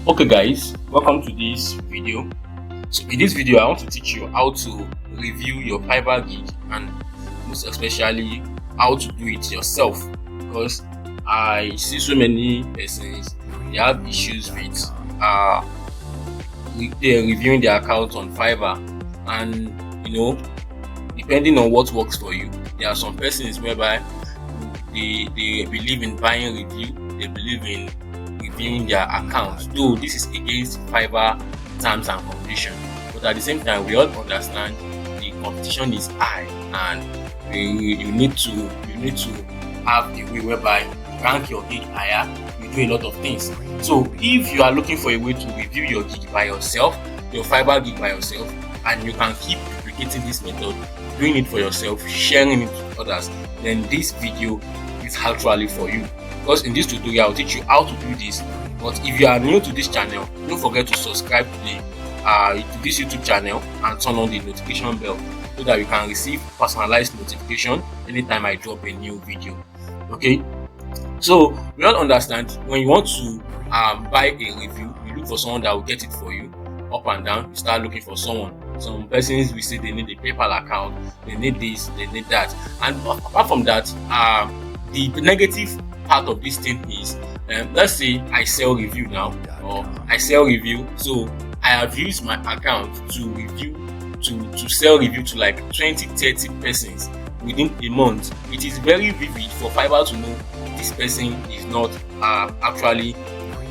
Okay guys, welcome to this video. So in this video I want to teach you how to review your Fiverr gig, and most especially how to do it yourself, because I see so many persons they have issues with they're reviewing their account on Fiverr. And depending on what works for you, there are some persons whereby they believe in buying review, they believe in reviewing their accounts, though this is against Fiverr terms and conditions. But at the same time, we all understand the competition is high, and you need to have a way whereby you rank your gig higher. You do a lot of things. So if you are looking for a way to review your gig by yourself, your Fiverr gig by yourself, and you can keep duplicating this method, doing it for yourself, sharing it with others, then this video is actually for you. Because in this tutorial I'll teach you how to do this. But if you are new to this channel, don't forget to subscribe to this YouTube channel and turn on the notification bell so that you can receive personalized notification anytime I drop a new video. Okay, so we all understand when you want to buy a review, you look for someone that will get it for you. Up and down, you start looking for someone. Some persons we say they need a PayPal account, they need this, they need that. And apart from that, the negative part of this thing is, let's say I sell review now, or I sell review, so I have used my account to review to sell review to like 20-30 persons within a month. It is very vivid for Fiverr to know this person is not actually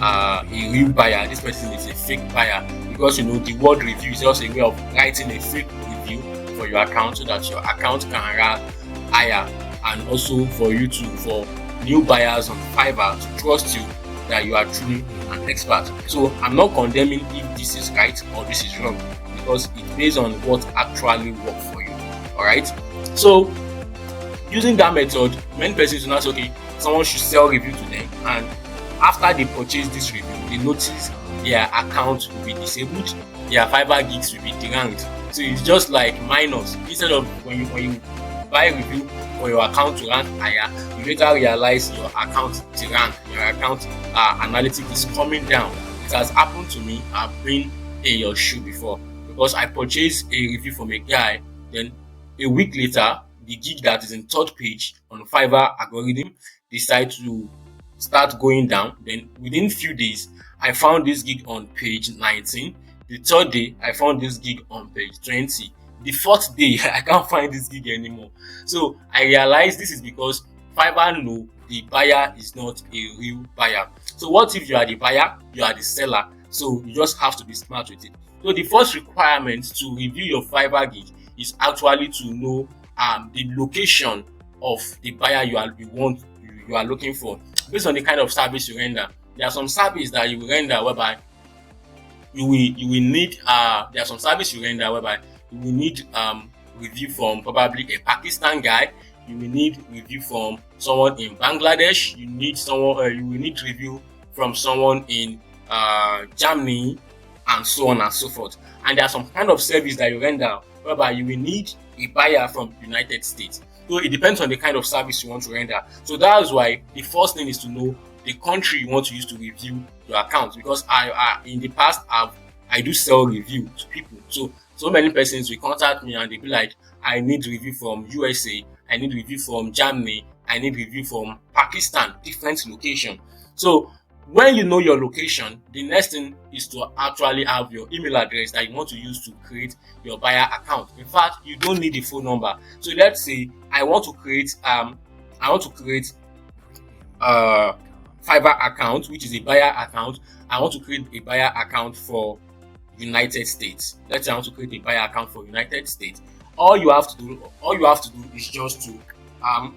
a real buyer, this person is a fake buyer, because the word review is just a way of writing a fake review for your account so that your account can rank higher, and also for new buyers on Fiverr to trust you that you are truly an expert. So I'm not condemning if this is right or this is wrong, because it's based on what actually works for you. Alright, so using that method, many persons will not say, okay, someone should sell review to them, and after they purchase this review, they notice their account will be disabled, their Fiverr gigs will be deranked. So it's just like minus. Instead of when you buy a review for your account to rank higher, you later realize your account derank, your account analytics is coming down. It has happened to me. I've been in your shoe before, because I purchased a review from a guy, then a week later the gig that is in third page on Fiverr algorithm decide to start going down. Then within few days I found this gig on page 19. The third day I found this gig on page 20. The fourth day I can't find this gig anymore. So I realized this is because Fiverr know the buyer is not a real buyer. So what if you are the buyer, you are the seller? So you just have to be smart with it. So the first requirement to review your Fiverr gig is actually to know the location of the buyer you are looking for, based on the kind of service you render. There are some service that you will render whereby you will need there are some service you render whereby you will need review from probably a Pakistan guy, you will need review from someone in Bangladesh, you will need review from someone in Germany, and so on and so forth. And there are some kind of service that you render whereby you will need a buyer from United States. So it depends on the kind of service you want to render. So that's why the first thing is to know the country you want to use to review your account, because I in the past I do sell review to people. So many persons will contact me and they be like, I need review from USA, I need review from Germany, I need review from Pakistan, different location. So when you know your location, the next thing is to actually have your email address that you want to use to create your buyer account. In fact, you don't need a phone number. So let's say I want to create Fiverr account, which is a buyer account. I want to create a buyer account for United States. Let's say I want to create a buyer account for United States. All you have to do is just to turn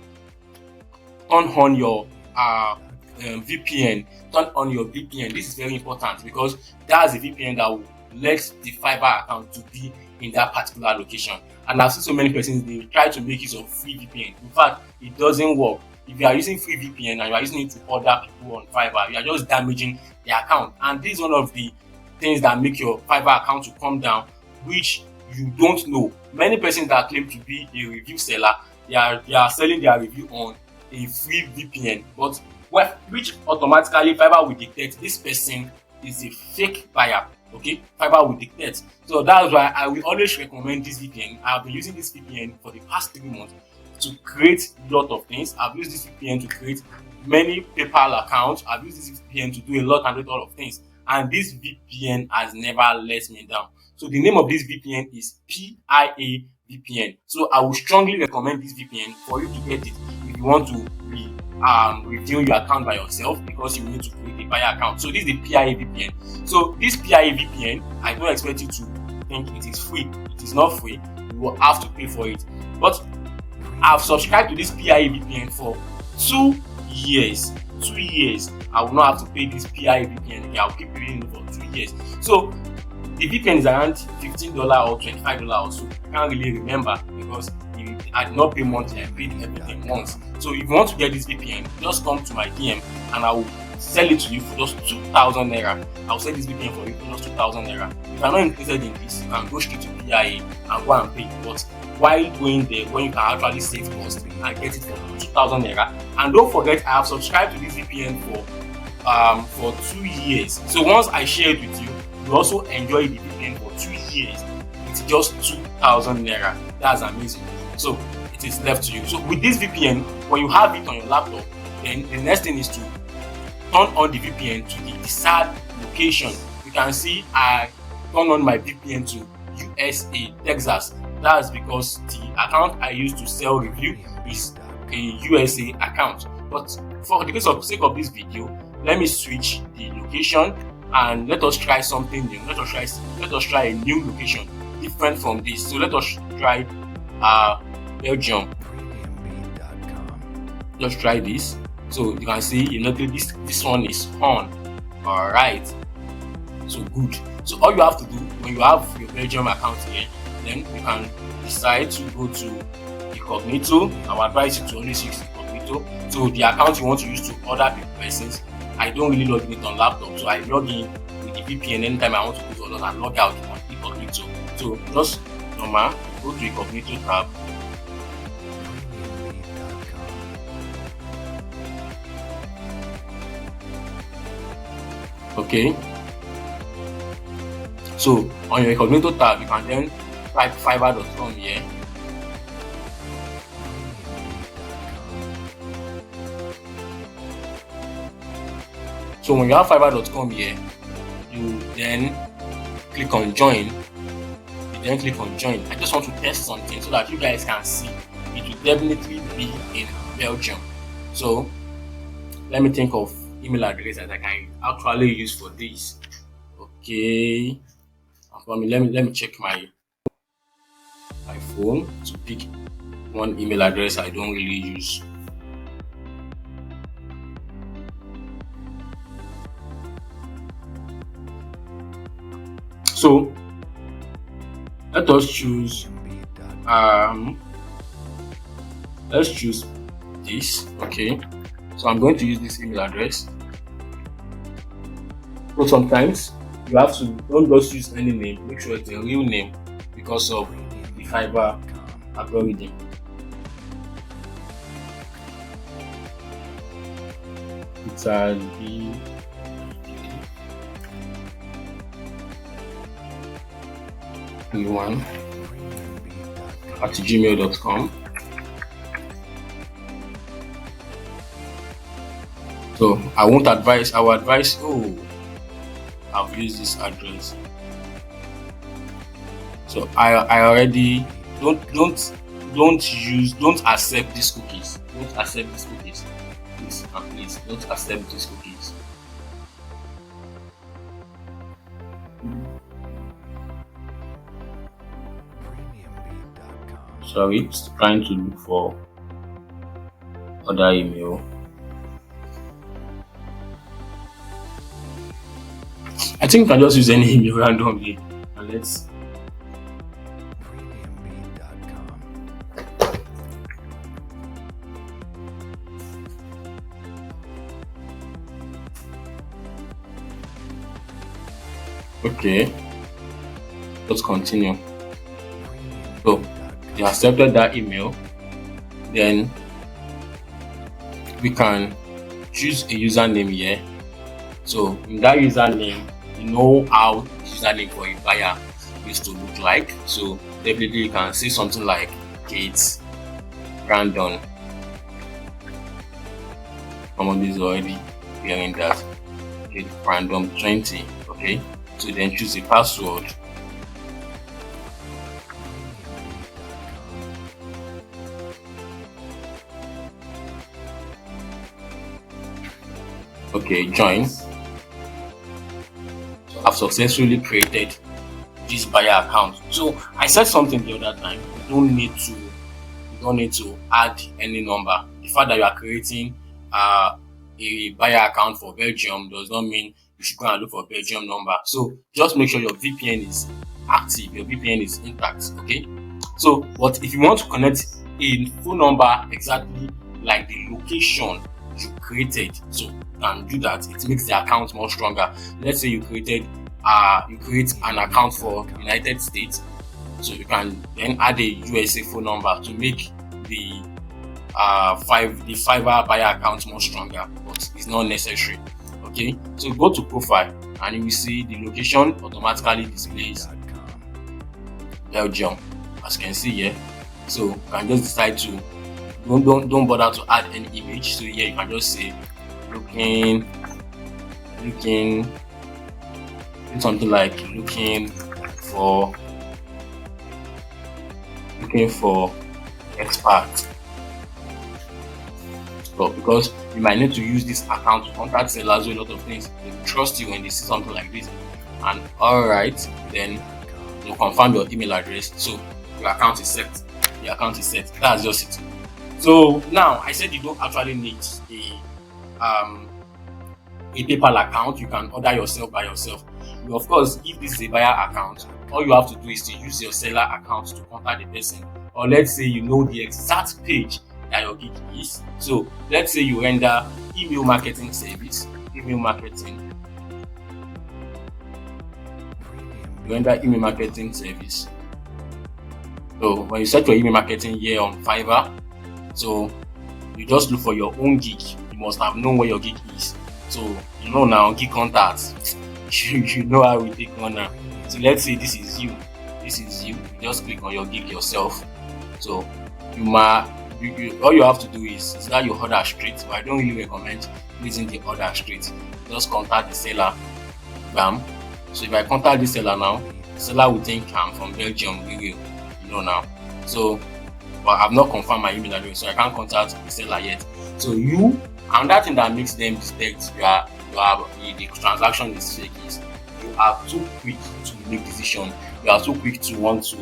on your VPN. Turn on your VPN. This is very important, because that's a VPN that will let the Fiverr account to be in that particular location. And I've seen so many persons, they try to make use of free VPN. In fact, it doesn't work. If you are using free VPN and you are using it to order people on Fiverr, you are just damaging their account. And this is one of the things that make your Fiverr account to come down, which you don't know. Many persons that claim to be a review seller, they are selling their review on a free VPN, but which automatically Fiverr will detect this person is a fake buyer. Okay, Fiverr will dictate. So that's why I will always recommend this VPN. I've been using this VPN for the past 3 months to create a lot of things. I've used this VPN to create many PayPal accounts. I've used this VPN to do a lot of things. And this VPN has never let me down. So the name of this VPN is PIA VPN. So I would strongly recommend this VPN for you to get it if you want to be review your account by yourself, because you need to create a buyer account. So this is the PIA VPN. So this PIA VPN, I don't expect you to think it is free. It is not free. You will have to pay for it. But I've subscribed to this PIA VPN for 2 years. 2 years. I will not have to pay this PIA VPN again. I'll keep paying it for 2 years. So the VPN is around $15 or $25 or so. I can't really remember because I did not pay monthly. I paid everything once. So if you want to get this VPN, just come to my DM and I will sell it to you for just 2,000 naira. I'll sell this VPN for you for just 2,000 naira. If you're not interested in this, you can go straight to PIA and go and pay. But while going there, when you can actually save cost and get it for 2,000 naira. And don't forget, I have subscribed to this VPN for 2 years. So once I share it with you, you also enjoy the VPN for 2 years. It's just 2,000 naira. That's amazing. So it is left to you. So with this VPN, when you have it on your laptop, then the next thing is to turn on the VPN to the desired location. You can see I turn on my VPN to USA, Texas. That's because the account I use to sell review is a USA account. But for the sake of this video, let me switch the location and let us try something new. Let us try a new location different from this. So let us try Belgium. Let's try this. So you can see, you notice this one is on. All right. So good. So all you have to do when you have your Belgium account here, then you can decide to go to Incognito. I would advise you to always use Incognito. So the account you want to use to other persons, I don't really log in it on laptop, so I log in with the VPN anytime I want to go to others and log out on Incognito. So just normal, go to Incognito tab. Okay. So on your Incognito tab, you can then type fiverr.com here. So when you have fiverr.com here, you then click on join. I just want to test something so that you guys can see. It will definitely be in Belgium. So let me think of email address that I can actually use for this. Okay. Let me check my phone to pick one email address I don't really use. So let us choose let's choose this. Okay, so I'm going to use this email address. But sometimes you have to don't just use any name, make sure it's a real name because of the Fiverr algorithm. It'll be one at gmail.com. So I will advise, I've used this address. So I already don't accept these cookies. Don't accept these cookies. Please don't accept these cookies. Sorry, it's trying to look for other email. I think I can just use any email randomly and let's okay, let's continue. So you accepted that email, then we can choose a username here. So in that username, know how the username for a buyer is to look like. So definitely you can say something like Kate Brandon. Someone is already hearing that. Kate Brandon 20. Okay. So then choose a password. Okay, join. I've successfully created this buyer account. So I said something the other time. You don't need to add any number. The fact that you are creating a buyer account for Belgium does not mean you should go and look for Belgium number. So just make sure your VPN is active, your VPN is intact. Okay. So, but if you want to connect a phone number exactly like the location you created, so you can do that. It makes the account more stronger. Let's say you create an account for United States, so you can then add a USA phone number to make the Fiverr buyer account more stronger, but it's not necessary. Okay, so go to profile and you will see the location automatically displays Belgium, as you can see here. So you can just decide to don't bother to add any image. So here you can just say looking something like looking for expert. But because you might need to use this account to contact sellers or a lot of things, they will trust you when they see something like this. And alright, then you confirm your email address. So your account is set. The account is set. That's just it. So now I said you don't actually need a PayPal account. You can order yourself by yourself. Of course, if this is a buyer account, all you have to do is to use your seller account to contact the person. Or let's say you know the exact page that your gig is. So let's say you render email marketing service. You render email marketing service. So when you search for email marketing here on Fiverr, so you just look for your own gig. You must have known where your gig is. So you know now gig contacts. You know how we take one now. So let's say this is you. You just click on your gig yourself. So all you have to do is that you order straight, but I don't really recommend using the order straight. Just contact the seller. Bam. So if I contact the seller now, the seller will think I'm from Belgium. You know now. So, but I've not confirmed my email address, so I can't contact the seller yet. So another thing that makes them suspect the transaction is fake is you are too quick to make decision. You are too quick to want to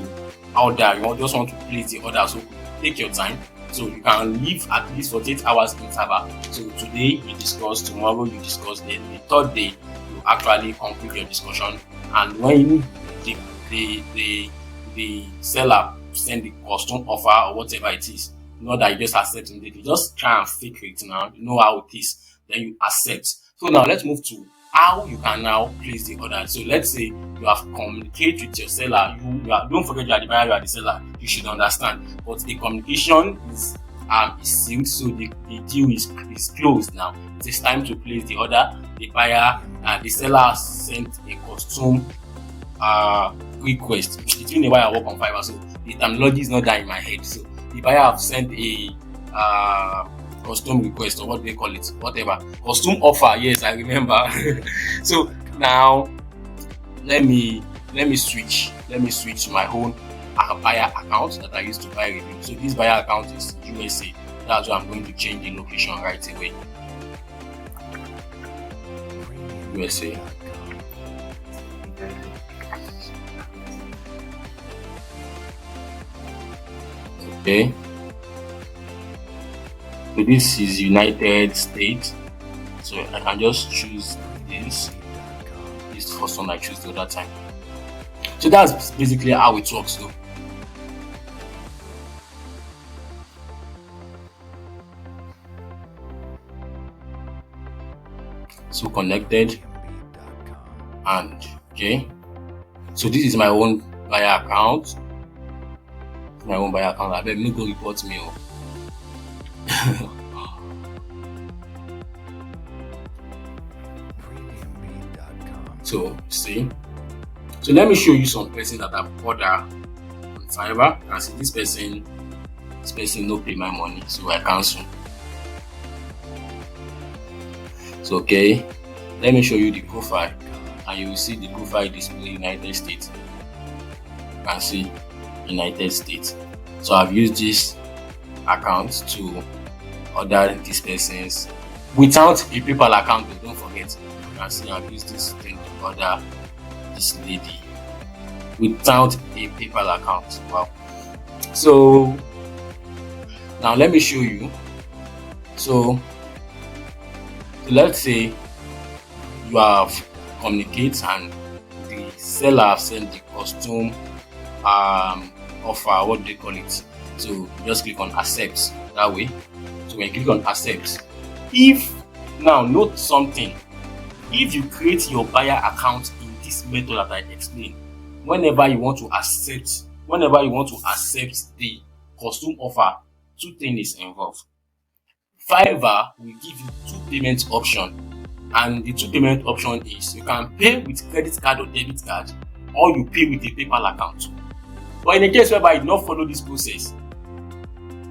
order. You just want to place the order. So take your time. So you can leave at least 48 hours interval. So today you discuss, tomorrow you discuss, then the third day you actually conclude your discussion. And when the seller send the custom offer or whatever it is, not that you just accept it, you just try and fake it now. You know how it is, then you accept. So now let's move to how you can now place the order. So let's say you have communicated with your seller. Don't forget you are the buyer, you are the seller. You should understand. But the communication is sealed, so the deal is closed now. It is time to place the order. The buyer, the seller sent a custom request. It's been a while I work on Fiverr, so the terminology is not there in my head. So the buyer have sent a custom request, or what they call it, whatever, custom offer. Yes, I remember. So now let me switch to my own buyer account that I used to buy review. So this buyer account is USA. That's why I'm going to change the location right away. USA. Okay. So this is United States. So I can just choose this first one I choose the other time. So that's basically how it works though. So connected, and okay. So this is my own buyer account. I bet me go report me. So see, so let me show you some person that I've ordered on Fiverr. And see this person no pay my money, so I cancel. So okay, let me show you the profile, and you will see the profile display United States. You can see United States. So I've used this account to order these persons without a PayPal account. But don't forget, you can see I've used this thing to order this lady without a PayPal account. Wow. So now let me show you. So let's say you have communicate and the seller have sent the costume offer, what do they call it? So you just click on accept that way. So when you click on accept, if now note something, if you create your buyer account in this method that I explained, whenever you want to accept the costume offer, two things is involved. Fiverr will give you two payment options, and the two payment option is you can pay with credit card or debit card, or you pay with a PayPal account. But in a case whereby you do not follow this process,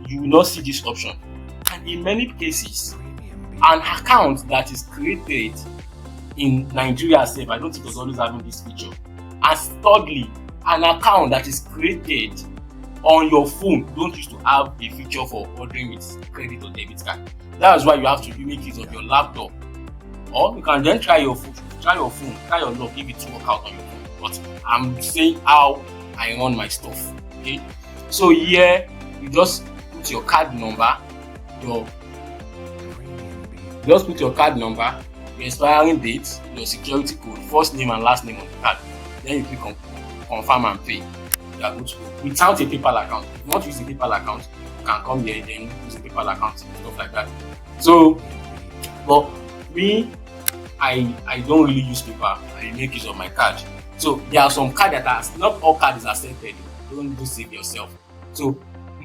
you will not see this option. And in many cases, an account that is created in Nigeria itself, I don't think it's always having this feature. And thirdly, an account that is created on your phone don't used to have a feature for ordering with credit or debit card. That's why you have to make use of your laptop, or you can then try your phone, try your luck if it work out on your phone. But I'm saying how I run my stuff. Okay, so here you just put your card number, your expiring date, your security code, first name and last name on the card. Then you click on confirm and pay. You are good to go without a PayPal account. If you want to use a PayPal account, you can come here, then use a PayPal account, stuff like that. So, but me, I don't really use PayPal. I make use of my card. So there are some cards that are not all cards is accepted. Don't deceive yourself. So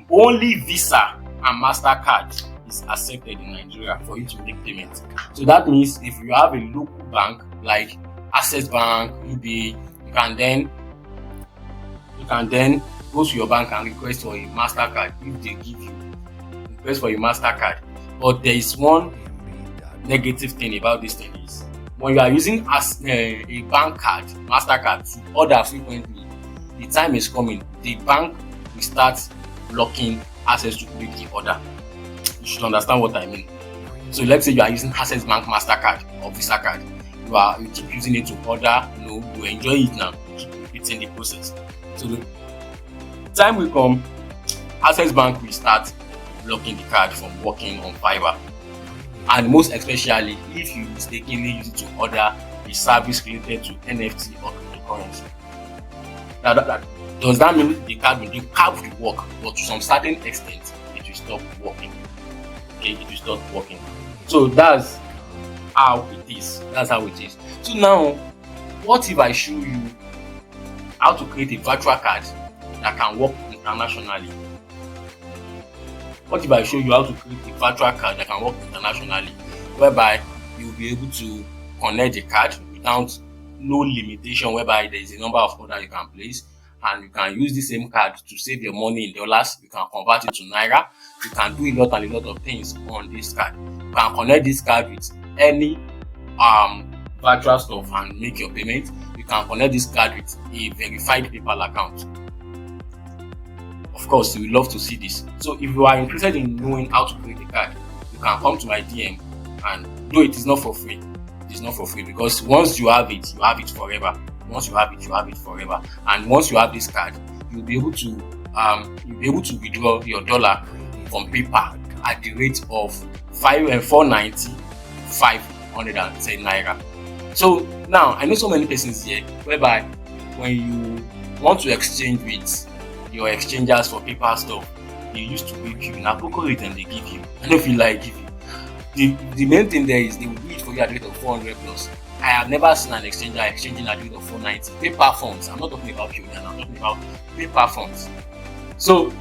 only Visa and MasterCard is accepted in Nigeria for you to make payments. So that means if you have a local bank like Access Bank, UBA, you can then go to your bank and request for a MasterCard if they give you. Request for a MasterCard. But there is one negative thing about this thing is when you are using as a bank card, MasterCard, to order frequently, the time is coming. The bank will start blocking access to make the order. You should understand what I mean. So let's say you are using Access Bank MasterCard or Visa card. You keep using it to order, you enjoy it now, you keep repeating the process. So the time will come, Access Bank will start blocking the card from working on Fiverr. And most especially if you mistakenly use it to order a service related to NFT or cryptocurrency. Does that mean the card will work, but to some certain extent it will stop working. Okay, it will stop working. So that's how it is. So now, what if I show you how to create a virtual card that can work internationally? What if I show you how to create a virtual card that can work internationally, whereby you'll be able to connect the card without no limitation, whereby there is a number of orders you can place, and you can use the same card to save your money in dollars. You can convert it to naira. You can do a lot of things on this card. You can connect this card with any virtual stuff and make your payment. You can connect this card with a verified PayPal account. Of course, you will love to see this. So if you are interested in knowing how to create a card, you can come to my DM, and though it is not for free, because once you have it forever. Once you have it forever. And once you have this card, you'll be able to withdraw your dollar from PayPal at the rate of 490, 510 naira. So now I know so many persons here whereby when you want to exchange with your exchangers for PayPal stuff, they used to give you now local rate and they give you. I don't feel like give you. The main thing there is they will do it for you at the rate of 400 plus. I have never seen an exchanger exchanging at the rate of 490. PayPal funds. I'm not talking about Union, I'm talking about PayPal funds. So,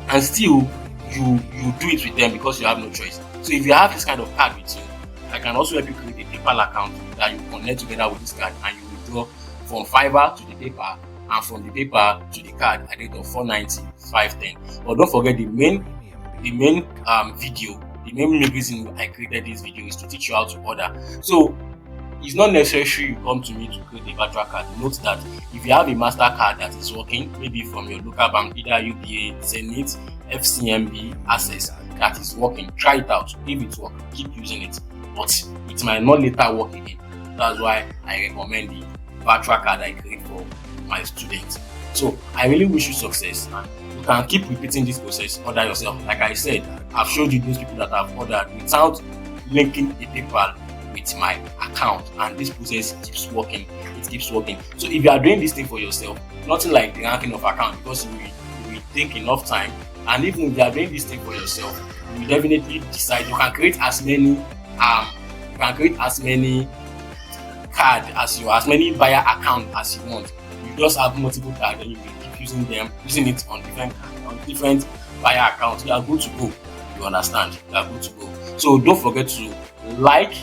and still you do it with them because you have no choice. So if you have this kind of card with you, I can also help you create a PayPal account that you connect together with this card, and you withdraw from Fiverr to the PayPal and from the PayPal to the card at the rate of 490, 510. But don't forget the main video, the main reason I created this video is to teach you how to order. So it's not necessary you come to me to create a virtual card. Note that if you have a MasterCard that is working, maybe from your local bank, either UBA, Zenith, FCMB, Access, that is working, try it out. If it works, keep using it. But it might not later work again. That's why I recommend the virtual card I create for my students. So I really wish you success, and you can keep repeating this process. Order yourself. Like I said, I've showed you those people that have ordered without linking a PayPal with my account, and this process keeps working. It keeps working. So if you are doing this thing for yourself, nothing like the ranking of account, because you will take enough time. And even if you are doing this thing for yourself, you will definitely decide. You can create as many card as many buyer account as you want. You just have multiple cards and you will keep using it on different buyer accounts. You are good to go. You understand? You are good to go. So don't forget to like,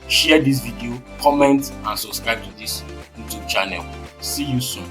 share this video, comment, and subscribe to this YouTube channel. See you soon.